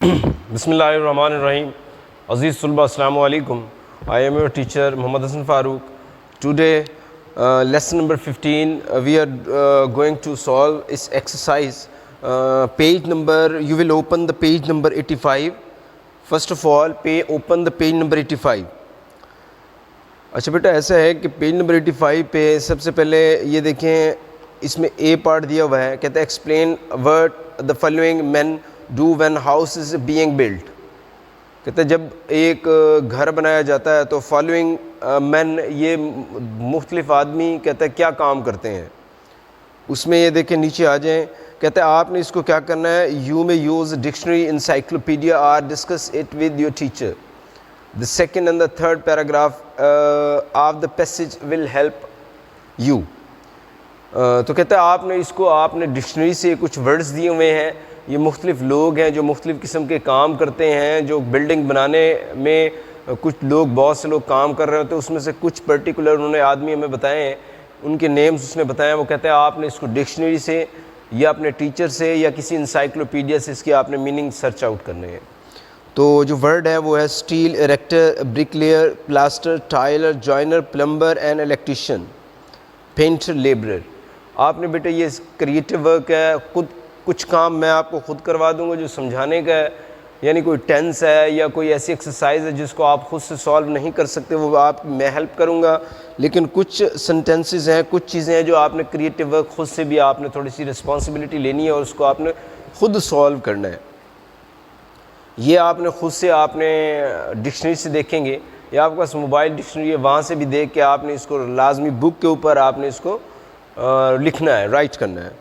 بسم اللہ الرحمن الرحیم. عزیز طلبہ السلام علیکم. I am your teacher Muhammad Hassan Farooq. Today lesson number 15 we are going to solve this exercise. Page number, you will open the page number 85. First of all open the page number 85. اچھا بیٹا ایسا ہے کہ page number 85 پہ سب سے پہلے یہ دیکھیں, اس میں اے پارٹ دیا ہوا ہے, کہتا ہے explain what the following men do when house is being built. کہتا ہے جب ایک گھر بنایا جاتا ہے تو فالوئنگ مین, یہ مختلف آدمی کہتا ہے کیا کام کرتے ہیں. اس میں یہ دیکھیں نیچے آ جائیں, کہتا ہے آپ نے اس کو کیا کرنا ہے, you may use dictionary, encyclopedia or discuss it with your teacher. The second and the third paragraph of the passage will help you. تو کہتا ہے آپ نے اس کو, آپ نے ڈکشنری سے کچھ ورڈز دیے ہوئے ہیں. یہ مختلف لوگ ہیں جو مختلف قسم کے کام کرتے ہیں, جو بلڈنگ بنانے میں کچھ لوگ, بہت سے لوگ کام کر رہے ہوتے ہیں. اس میں سے کچھ پرٹیکولر انہوں نے آدمی ہمیں بتائے ہیں, ان کے نیمز اس نے بتائے ہیں. وہ کہتے ہیں آپ نے اس کو ڈکشنری سے یا اپنے ٹیچر سے یا کسی انسائکلوپیڈیا سے اس کی آپ نے میننگ سرچ آؤٹ کرنے ہیں. تو جو ورڈ ہے وہ ہے steel erector, bricklayer, plaster, tiler, joiner, plumber and electrician, painter, labourer. آپ نے بیٹا یہ کریٹو ورک ہے, خود کچھ کام میں آپ کو خود کروا دوں گا جو سمجھانے کا ہے, یعنی کوئی ٹینس ہے یا کوئی ایسی ایکسرسائز ہے جس کو آپ خود سے سالو نہیں کر سکتے, وہ آپ میں ہیلپ کروں گا. لیکن کچھ سنٹینسز ہیں, کچھ چیزیں ہیں جو آپ نے کریٹو ورک خود سے بھی آپ نے تھوڑی سی رسپانسبلٹی لینی ہے اور اس کو آپ نے خود سالو کرنا ہے. یہ آپ نے خود سے, آپ نے ڈکشنری سے دیکھیں گے یا آپ کے پاس موبائل ڈکشنری ہے, وہاں سے بھی دیکھ کے آپ نے اس کو لازمی بک کے اوپر آپ نے اس کو لکھنا ہے, رائٹ کرنا ہے.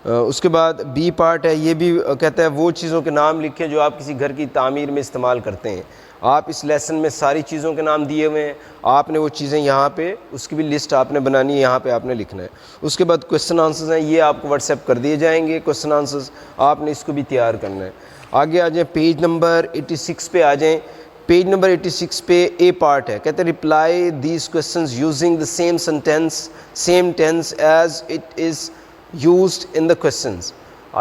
اس کے بعد بی پارٹ ہے, یہ بھی کہتا ہے وہ چیزوں کے نام لکھیں جو آپ کسی گھر کی تعمیر میں استعمال کرتے ہیں. آپ اس لیسن میں ساری چیزوں کے نام دیے ہوئے ہیں, آپ نے وہ چیزیں یہاں پہ اس کی بھی لسٹ آپ نے بنانی ہے, یہاں پہ آپ نے لکھنا ہے. اس کے بعد کوسچن آنسرز ہیں, یہ آپ کو واٹس ایپ کر دیے جائیں گے کوسچن آنسرز, آپ نے اس کو بھی تیار کرنا ہے. آگے آ جائیں, پیج نمبر 86 پہ آ جائیں. پیج نمبر 86 پہ اے پارٹ ہے, کہتے ہیں reply these questions using the same tense as it is used in the questions.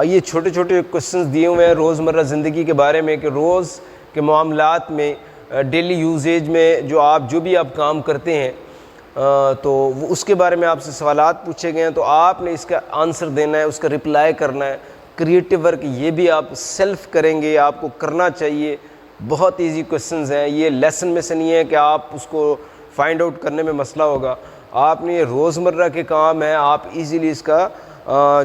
یہ چھوٹے چھوٹے کوسچنز دیے ہوئے ہیں روزمرہ زندگی کے بارے میں, کہ روز کے معاملات میں, ڈیلی یوزیج میں جو بھی آپ کام کرتے ہیں, تو وہ اس کے بارے میں آپ سے سوالات پوچھے گئے ہیں, تو آپ نے اس کا آنسر دینا ہے, اس کا رپلائی کرنا ہے. کریٹو ورک یہ بھی آپ سیلف کریں گے, آپ کو کرنا چاہیے. بہت ایزی کوسچنز ہیں, یہ لیسن میں سے نہیں ہے کہ آپ اس کو فائنڈ آؤٹ کرنے میں مسئلہ ہوگا. آپ نے یہ روزمرہ کے کام ہیں, آپ ایزیلی اس کا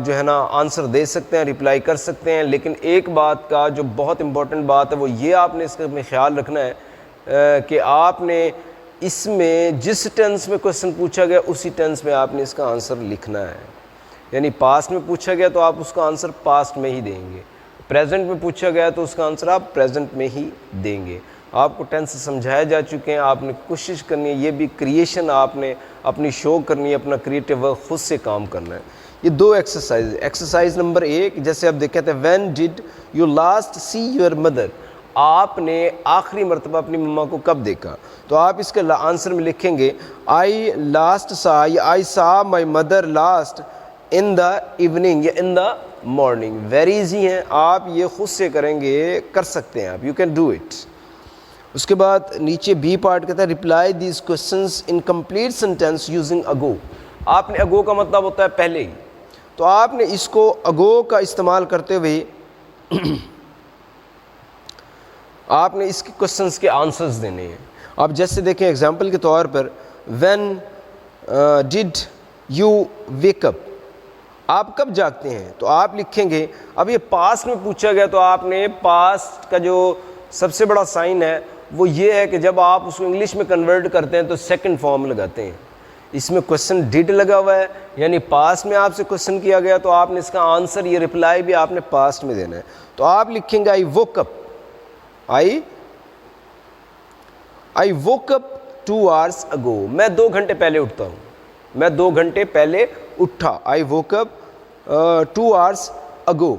جو ہے نا آنسر دے سکتے ہیں, رپلائی کر سکتے ہیں. لیکن ایک بات کا جو بہت امپورٹنٹ بات ہے وہ یہ آپ نے اس کا میں خیال رکھنا ہے کہ آپ نے اس میں جس ٹینس میں کوسچن پوچھا گیا اسی ٹینس میں آپ نے اس کا آنسر لکھنا ہے. یعنی پاسٹ میں پوچھا گیا تو آپ اس کا آنسر پاسٹ میں ہی دیں گے, پریزنٹ میں پوچھا گیا تو اس کا آنسر آپ پریزنٹ میں ہی دیں گے. آپ کو ٹینس سمجھائے جا چکے ہیں, آپ نے کوشش کرنی ہے, یہ بھی کریشن آپ نے اپنی شو کرنی ہے, اپنا کریٹو ورک خود سے کام کرنا ہے. یہ دو ایکسرسائز نمبر 1, جیسے آپ دیکھتے ہیں when did you last see your mother, آپ نے آخری مرتبہ اپنی مما کو کب دیکھا. تو آپ اس کے آنسر میں لکھیں گے آئی سا my mother last in the evening یا ان دا مارننگ. ویری ایزی ہیں, آپ یہ خود سے کریں گے, کر سکتے ہیں آپ, یو کین ڈو اٹ. اس کے بعد نیچے بی پارٹ کہتا ہے reply these questions in complete sentence using اگو. آپ نے اگو کا مطلب ہوتا ہے پہلے ہی, تو آپ نے اس کو اگو کا استعمال کرتے ہوئے آپ نے اس کے کوسچنز کے آنسرز دینے ہیں. آپ جیسے دیکھیں ایگزامپل کے طور پر when did you wake up, آپ کب جاگتے ہیں, تو آپ لکھیں گے. اب یہ پاسٹ میں پوچھا گیا تو آپ نے پاسٹ کا جو سب سے بڑا سائن ہے وہ یہ ہے کہ جب آپ اس کو انگلش میں کنورٹ کرتے ہیں تو سیکنڈ فارم لگاتے ہیں. اس میں کوسچن ڈڈ لگا ہوا ہے, یعنی پاسٹ میں آپ سے کوسچن کیا گیا تو آپ نے اس کا آنسر, یہ رپلائی بھی آپ نے پاسٹ میں دینا ہے. تو آپ لکھیں گے I woke up, I woke up 2 hours ago, میں 2 گھنٹے پہلے اٹھتا ہوں, میں 2 گھنٹے پہلے اٹھا. I woke up 2 hours ago.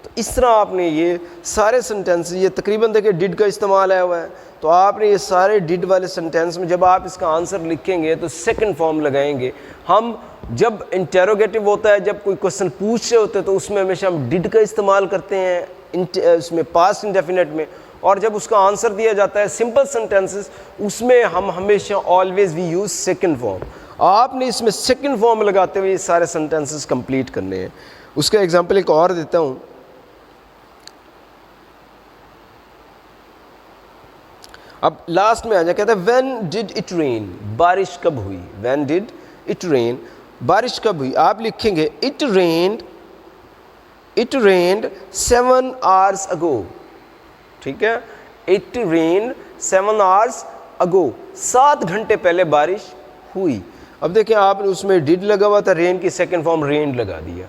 تو اس طرح آپ نے یہ سارے سنٹینس, یہ تقریباً دیکھیں ڈڈ کا استعمال آیا ہوا ہے, تو آپ نے یہ سارے ڈڈ والے سنٹینس میں جب آپ اس کا آنسر لکھیں گے تو سیکنڈ فارم لگائیں گے. ہم جب انٹیروگیٹو ہوتا ہے, جب کوئی کوسچن پوچھ رہے ہوتے ہیں تو اس میں ہمیشہ ہم ڈڈ کا استعمال کرتے ہیں اس میں پاسٹ انڈیفینٹ میں. اور جب اس کا آنسر دیا جاتا ہے سمپل سینٹینسز, اس میں ہم ہمیشہ always we use second form. آپ نے اس میں سیکنڈ فارم لگاتے ہوئے یہ سارے سینٹینسز کمپلیٹ کرنے ہیں. اس کا ایگزامپل ایک اور دیتا ہوں. اب لاسٹ میں آ جائے, کہتا ہے وین ڈڈ اٹ رین, بارش کب ہوئی. وین ڈڈ اٹ رین, بارش کب ہوئی. آپ لکھیں گے اٹ رینڈ 7 hours ago. ٹھیک ہے, اٹ رینڈ 7 hours ago, 7 گھنٹے پہلے بارش ہوئی. اب دیکھیں آپ نے اس میں ڈڈ لگا ہوا تھا, رین کی سیکنڈ فارم رینڈ لگا دیا.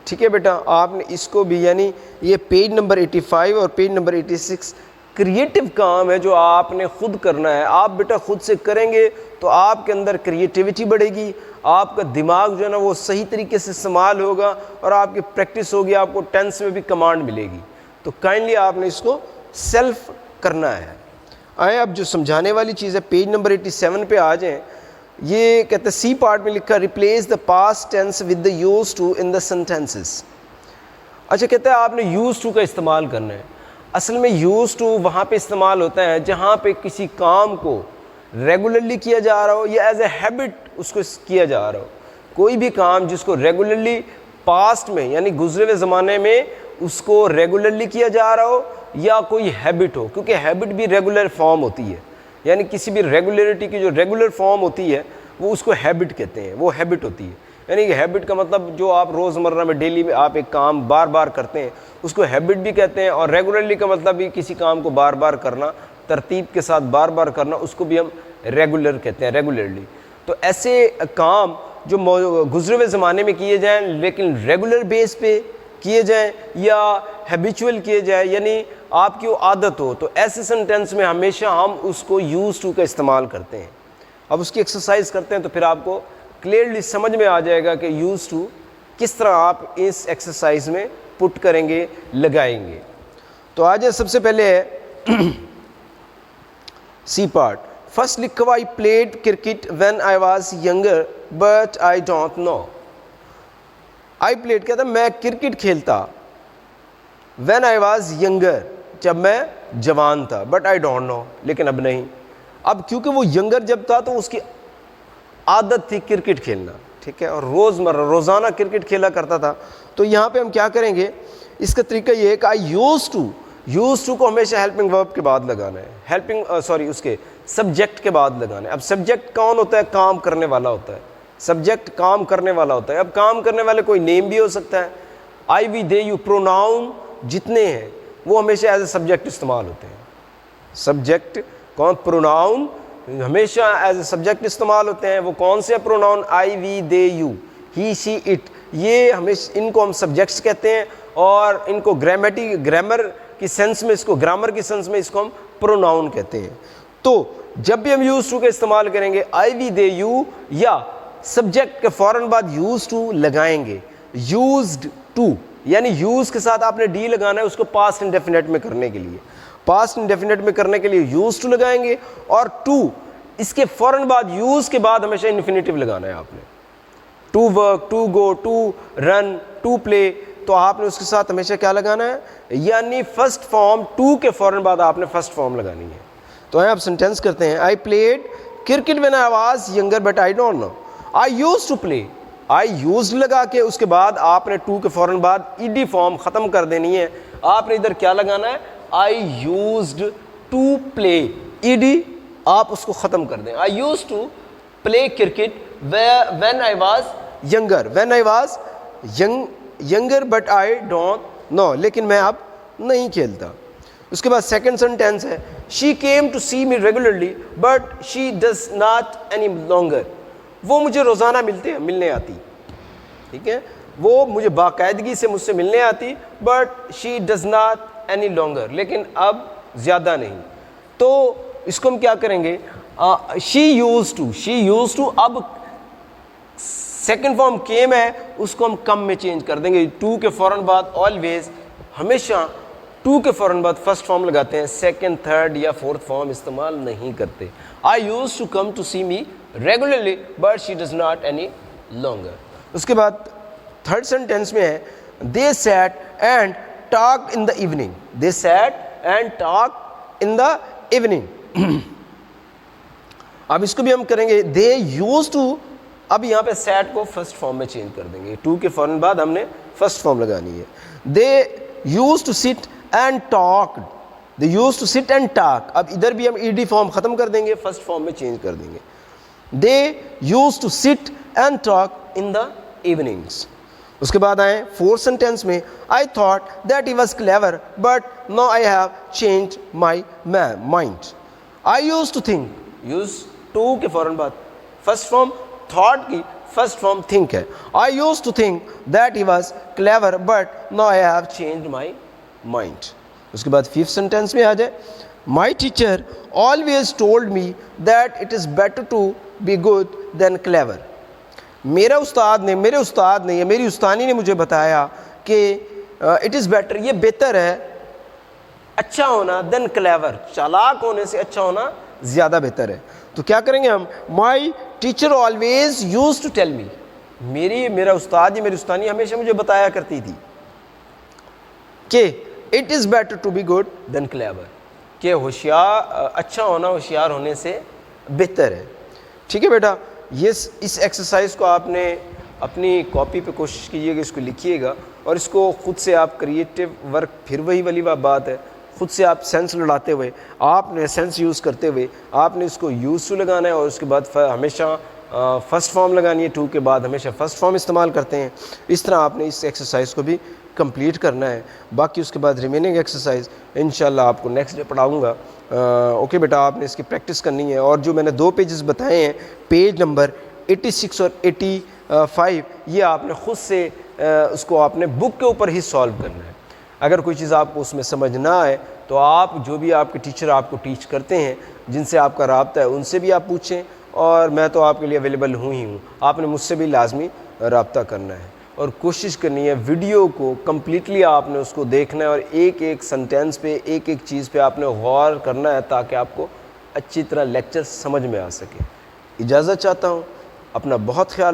ٹھیک ہے بیٹا, آپ نے اس کو بھی, یعنی یہ پیج نمبر 85 اور پیج نمبر 86 کریٹیو کام ہے جو آپ نے خود کرنا ہے. آپ بیٹا خود سے کریں گے تو آپ کے اندر کریٹیوٹی بڑھے گی, آپ کا دماغ جو ہے نا وہ صحیح طریقے سے استعمال ہوگا اور آپ کی پریکٹس ہوگی, آپ کو ٹینس میں بھی کمانڈ ملے گی. تو کائنڈلی آپ نے اس کو سیلف کرنا ہے. آئیں اب جو سمجھانے والی چیز ہے پیج نمبر 87 پہ آ جائیں. یہ کہتے ہیں سی پارٹ میں لکھا replace the past tense with the use to in the sentences. اچھا کہتے ہیں آپ نے یوز ٹو کا استعمال کرنا ہے. اصل میں یوز ٹو وہاں پہ استعمال ہوتا ہے جہاں پہ کسی کام کو ریگولرلی کیا جا رہا ہو یا ایز اے ہیبٹ اس کو کیا جا رہا ہو. کوئی بھی کام جس کو ریگولرلی پاسٹ میں یعنی گزرے ہوئے زمانے میں اس کو ریگولرلی کیا جا رہا ہو یا کوئی ہیبٹ ہو, کیونکہ ہیبٹ بھی ریگولر فارم ہوتی ہے. یعنی کسی بھی ریگولیرٹی کی جو ریگولر فارم ہوتی ہے وہ اس کو ہیبٹ کہتے ہیں, وہ ہیبٹ ہوتی ہے. یعنی کہ ہیبٹ کا مطلب جو آپ روزمرہ میں ڈیلی میں آپ ایک کام بار بار کرتے ہیں اس کو ہیبٹ بھی کہتے ہیں. اور ریگولرلی کا مطلب بھی کسی کام کو بار بار کرنا, ترتیب کے ساتھ بار بار کرنا, اس کو بھی ہم ریگولر کہتے ہیں, ریگولرلی. تو ایسے کام جو گزرے ہوئے زمانے میں کیے جائیں لیکن ریگولر بیس پہ کیے جائیں یا ہیبیچول کیے جائیں, یعنی آپ کی وہ عادت ہو, تو ایسے سینٹینس میں ہمیشہ ہم اس کو یوز ٹو کا استعمال کرتے ہیں. اب اس کی ایکسرسائز کرتے ہیں تو پھر آپ کو کلیئرلی سمجھ میں آ جائے گا کہ یوز ٹو کس طرح آپ اس ایکسرسائز میں پٹ کریں گے, لگائیں گے. تو آج سب سے پہلے ہے سی پارٹ. فرسٹ لکھا ہوا I played cricket when I was younger but I don't now. I played کہتا ہے میں کرکٹ کھیلتا, وین آئی واز ینگر جب میں جوان تھا, بٹ آئی ڈونٹ نو لیکن اب نہیں. اب کیونکہ وہ ینگر جب تھا تو اس کی عادت تھی کرکٹ کھیلنا, ٹھیک ہے, اور روزانہ کرکٹ کھیلا کرتا تھا. تو یہاں پہ ہم کیا کریں گے, اس کا طریقہ یہ ہے کہ آئی یوز ٹو کو ہمیشہ ہیلپنگ ورب کے بعد لگانا ہے, اس کے سبجیکٹ کے بعد لگانا ہے. اب سبجیکٹ کون ہوتا ہے, کام کرنے والا ہوتا ہے. سبجیکٹ کام کرنے والا ہوتا ہے. اب کام کرنے والے کوئی نیم بھی ہو سکتا ہے. آئی وی دے یو پروناؤن جتنے ہیں وہ ہمیشہ ایز اے سبجیکٹ استعمال ہوتے ہیں. سبجیکٹ کون, پروناؤن ہمیشہ ایز اے سبجیکٹ استعمال ہوتے ہیں. وہ کون سے pronoun, I we they you, he she it, یہ ہمیشہ ان کو ہم سبجیکٹس کہتے ہیں. اور ان کو گرامر کی سینس میں, اس کو گرامر کی سینس میں اس کو ہم پروناؤن کہتے ہیں. تو جب بھی ہم یوز ٹو کا استعمال کریں گے آئی وی دے یو یا سبجیکٹ کے فوراً بعد یوز ٹو لگائیں گے. یوزڈ ٹو یعنی یوز کے ساتھ آپ نے ڈی لگانا ہے اس کو پاسٹ انڈیفینٹ میں کرنے کے لیے. پاسٹ انڈیفینٹ میں کرنے کے لیے یوز ٹو لگائیں گے, اور ٹو اس کے فوراً بعد یوز کے بعد ہمیشہ انفینیٹیو لگانا ہے آپ نے. To work, to go, to run, to play, تو آپ نے اس کے ساتھ ہمیشہ کیا لگانا ہے, یعنی فرسٹ فارم ٹو کے فوراً بعد آپ نے فرسٹ فارم لگانی ہے. تو آپ سینٹینس کرتے ہیں I played cricket when I was younger but I don't now. I use to play, I used لگا کے اس کے بعد آپ نے ٹو کے فوراً بعد ای ڈی فارم ختم کر دینی ہے. آپ نے ادھر کیا لگانا ہے, I used to play, E D آپ اس کو ختم کر دیں. I use to play cricket when I was younger, when I was younger but I don't know, لیکن میں اب نہیں کھیلتا. اس کے بعد سیکنڈ سینٹینس ہے she came to see me regularly but she does not any longer. وہ مجھے روزانہ ملنے آتی, ٹھیک ہے, وہ مجھے باقاعدگی سے مجھ سے ملنے آتی, but she does not any longer, لیکن اب زیادہ نہیں. تو اس کو ہم کیا کریں گے, شی یوز ٹو, اب سیکنڈ فارم کیم ہے اس کو ہم کم میں چینج کر دیں گے. ٹو کے فوراً بعد آلویز ہمیشہ ٹو کے فوراً بعد فرسٹ فارم لگاتے ہیں, سیکنڈ, تھرڈ یا فورتھ فارم استعمال نہیں کرتے. I use to come to see me regularly but she does not any longer. اس کے بعد تھرڈ سینٹینس میں ہے they sat and talked in the evening. They sat and talked in the evening. اب اس کو بھی ہم کریں گے they used to. اب یہاں پہ sat کو فرسٹ فارم میں چینج کر دیں گے. to کے فوراً بعد ہم نے فرسٹ فارم لگانی ہے. they used to sit and talked. they used to sit and talk. اب ادھر بھی ہم ed فارم ختم کر دیں گے, فرسٹ فارم میں چینج کر دیں گے. they used to sit and talk in the evenings. اس کے بعد آئیں فورتھ سینٹینس میں I thought that he was clever but now I have changed my mind. I used to think. use to کے فوراً بعد فرسٹ فارم thought کی first form think ہے. I used to think that he was clever but now I have changed my mind. اس کے بعد fifth sentence میں آ جائے My teacher always told me that it is better to be good than clever. میرے استاد نے یا میری استانی نے مجھے بتایا کہ اٹ از بیٹر, یہ بہتر ہے اچھا ہونا دین کلیور, چالاک ہونے سے اچھا ہونا زیادہ بہتر ہے. تو کیا کریں گے ہم my teacher always used to tell me. میرا استاد یا میری استانی ہمیشہ مجھے بتایا کرتی تھی کہ it is better to be good than clever, کہ ہوشیار اچھا ہونا ہوشیار ہونے سے بہتر ہے. ٹھیک ہے بیٹا, اس ایکسرسائز کو آپ نے اپنی کاپی پہ کوشش کیجیے گا, اس کو لکھیے گا اور اس کو خود سے آپ کریٹیو ورک, پھر وہی والی بات ہے, خود سے آپ سینس لڑاتے ہوئے, آپ نے سینس یوز کرتے ہوئے آپ نے اس کو یوز ٹو لگانا ہے, اور اس کے بعد ہمیشہ فرسٹ فارم لگانی ہے. ٹو کے بعد ہمیشہ فرسٹ فارم استعمال کرتے ہیں. اس طرح آپ نے اس ایکسرسائز کو بھی کمپلیٹ کرنا ہے. باقی اس کے بعد ریمیننگ ایکسرسائز انشاءاللہ آپ کو نیکسٹ ڈے پڑھاؤں گا. اوکے بیٹا, آپ نے اس کی پریکٹس کرنی ہے, اور جو میں نے 2 پیجز بتائے ہیں, پیج نمبر 86 اور 85, یہ آپ نے خود سے اس کو آپ نے بک کے اوپر ہی سالو کرنا ہے. اگر کوئی چیز آپ کو اس میں سمجھ نہ آئے تو آپ جو بھی آپ کے ٹیچر آپ کو ٹیچ کرتے ہیں, جن سے آپ کا رابطہ ہے, ان سے بھی آپ پوچھیں, اور میں تو آپ کے لیے اویلیبل ہوں. آپ نے مجھ سے بھی لازمی رابطہ کرنا ہے اور کوشش کرنی ہے ویڈیو کو کمپلیٹلی آپ نے اس کو دیکھنا ہے, اور ایک ایک سنٹینس پہ ایک ایک چیز پہ آپ نے غور کرنا ہے تاکہ آپ کو اچھی طرح لیکچر سمجھ میں آ سکے. اجازت چاہتا ہوں, اپنا بہت خیال